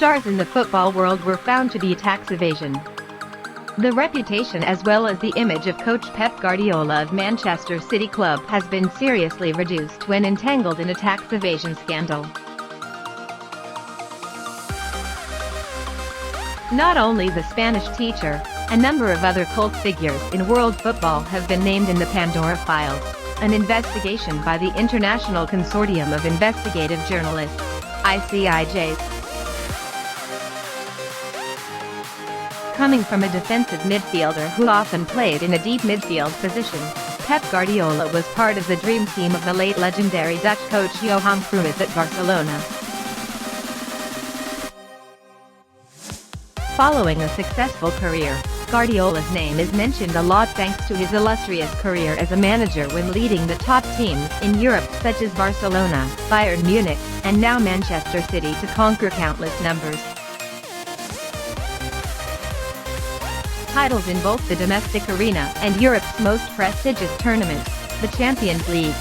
stars in the football world were found to be tax evasion. The reputation as well as the image of coach Pep Guardiola of Manchester City Club has been seriously reduced when entangled in a tax evasion scandal. Not only the Spanish teacher, a number of other cult figures in world football have been named in the Pandora Files, an investigation by the International Consortium of Investigative Journalists, ICIJ. Coming from a defensive midfielder who often played in a deep midfield position, Pep Guardiola was part of the dream team of the late legendary Dutch coach Johan Cruyff at Barcelona. Following a successful career, Guardiola's name is mentioned a lot thanks to his illustrious career as a manager when leading the top teams in Europe such as Barcelona, Bayern Munich, and now Manchester City to conquer countless numbers. Titles in both the domestic arena and Europe's most prestigious tournament, the Champions League.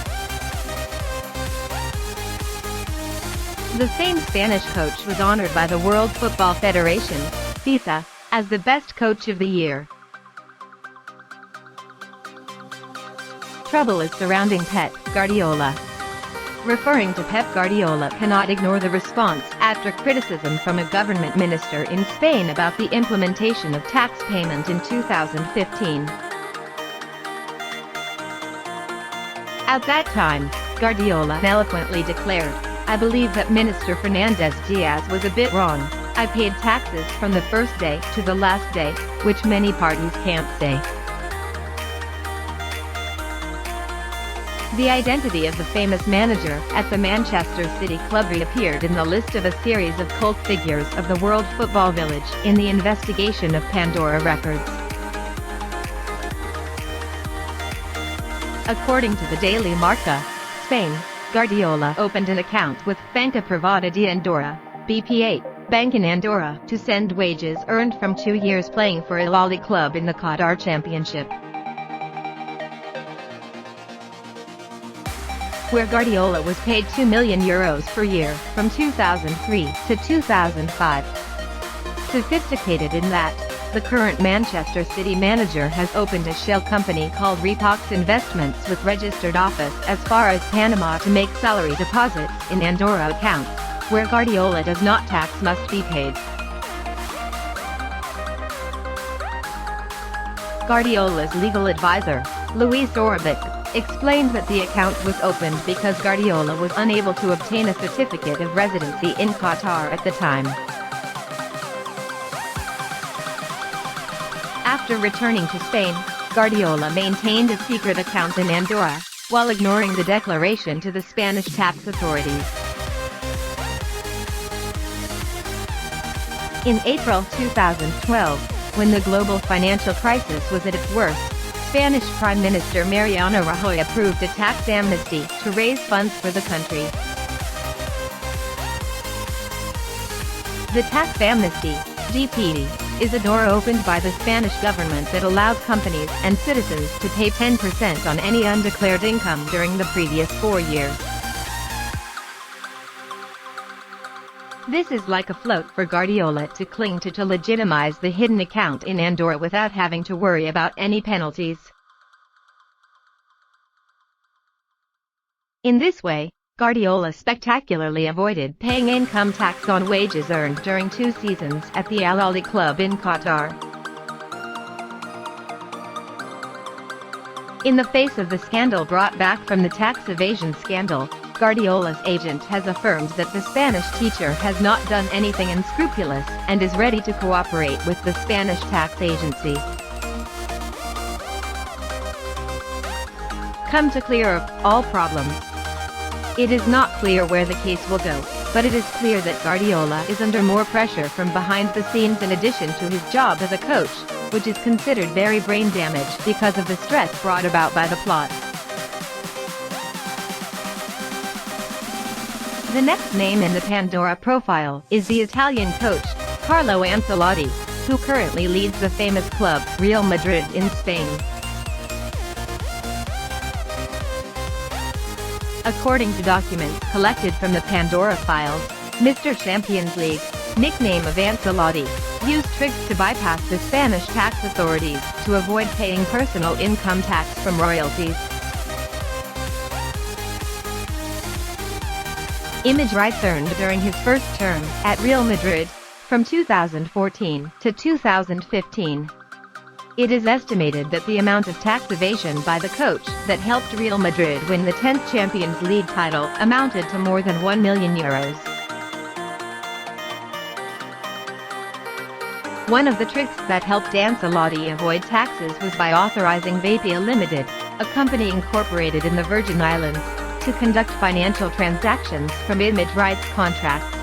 The same Spanish coach was honored by the World Football Federation, FIFA, as the best coach of the year. Trouble is surrounding Pep Guardiola. Referring to Pep Guardiola cannot ignore the response after criticism from a government minister in Spain about the implementation of tax payment in 2015. At that time, Guardiola eloquently declared, "I believe that Minister Fernandez Diaz was a bit wrong. I paid taxes from the first day to the last day, which many parties can't say." The identity of the famous manager at the Manchester City club reappeared in the list of a series of cult figures of the world football village in the investigation of Pandora records. According to the Daily Marca, Spain, Guardiola opened an account with Banca Privada de Andorra, BP8, bank in Andorra, to send wages earned from 2 years playing for Al Ahly club in the Qatar Championship, where Guardiola was paid €2 million per year from 2003 to 2005. Sophisticated in that, the current Manchester City manager has opened a shell company called Repox Investments with registered office as far as Panama to make salary deposits in Andorra accounts, where Guardiola does not tax must be paid. Guardiola's legal advisor, Luis Orbic, explained that the account was opened because Guardiola was unable to obtain a certificate of residency in Qatar at the time. After returning to Spain, Guardiola maintained a secret account in Andorra, while ignoring the declaration to the Spanish tax authorities. In April 2012, when the global financial crisis was at its worst, Spanish Prime Minister Mariano Rajoy approved a tax amnesty to raise funds for the country. The tax amnesty, GP, is a door opened by the Spanish government that allows companies and citizens to pay 10% on any undeclared income during the previous 4 years. This is like a float for Guardiola to cling to legitimize the hidden account in Andorra without having to worry about any penalties. In this way, Guardiola spectacularly avoided paying income tax on wages earned during 2 seasons at the Al Ahly club in Qatar. In the face of the scandal brought back from the tax evasion scandal, Guardiola's agent has affirmed that the Spanish teacher has not done anything unscrupulous and is ready to cooperate with the Spanish tax agency. Come to clear up all problems. It is not clear where the case will go, but it is clear that Guardiola is under more pressure from behind the scenes in addition to his job as a coach, which is considered very brain damage because of the stress brought about by the plot. The next name in the Pandora profile is the Italian coach, Carlo Ancelotti, who currently leads the famous club, Real Madrid in Spain. According to documents collected from the Pandora Files, Mr. Champions League, nickname of Ancelotti, used tricks to bypass the Spanish tax authorities to avoid paying personal income tax from royalties. Image rights earned during his first term at Real Madrid, from 2014 to 2015. It is estimated that the amount of tax evasion by the coach that helped Real Madrid win the 10th Champions League title amounted to more than €1 million. One of the tricks that helped Ancelotti avoid taxes was by authorizing Vapia Limited, a company incorporated in the Virgin Islands, to conduct financial transactions from image rights contracts.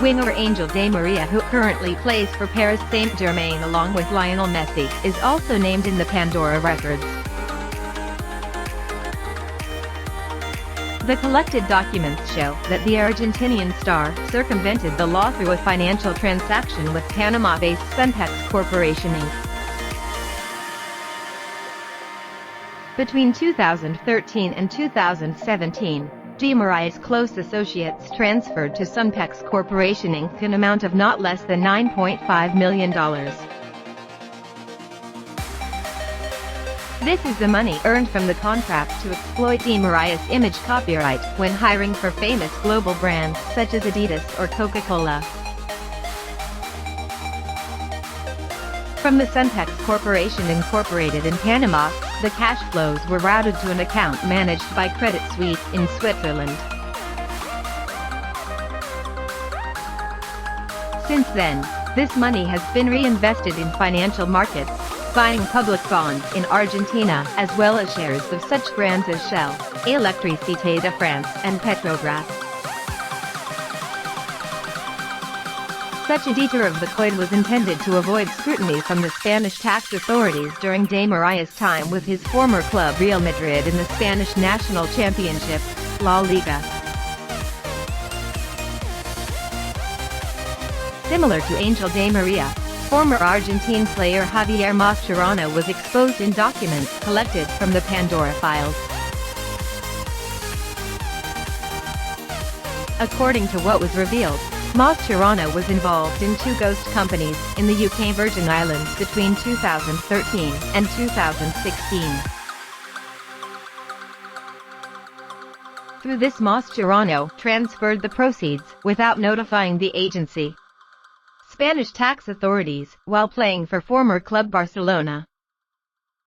Winger Angel Di Maria, who currently plays for Paris Saint-Germain along with Lionel Messi, is also named in the Pandora records. The collected documents show that the Argentinian star circumvented the law through a financial transaction with Panama-based Sunpex Corporation Inc. Between 2013 and 2017, Di Maria's close associates transferred to Sunpex Corporation Inc. an amount of not less than $9.5 million. This is the money earned from the contract to exploit Di Maria's image copyright when hiring for famous global brands such as Adidas or Coca-Cola. From the Sunpex Corporation Incorporated in Panama, the cash flows were routed to an account managed by Credit Suisse in Switzerland. Since then, this money has been reinvested in financial markets, buying public bonds in Argentina as well as shares of such brands as Shell, Électricité de France, and Petrobras. Such a detour of the coin was intended to avoid scrutiny from the Spanish tax authorities during Di Maria's time with his former club Real Madrid in the Spanish National Championship, La Liga. Similar to Angel Di Maria, former Argentine player Javier Mascherano was exposed in documents collected from the Pandora Files. According to what was revealed, Mascherano was involved in two ghost companies in the UK Virgin Islands between 2013 and 2016. Through this, Mascherano transferred the proceeds without notifying the agency. Spanish tax authorities, while playing for former club Barcelona,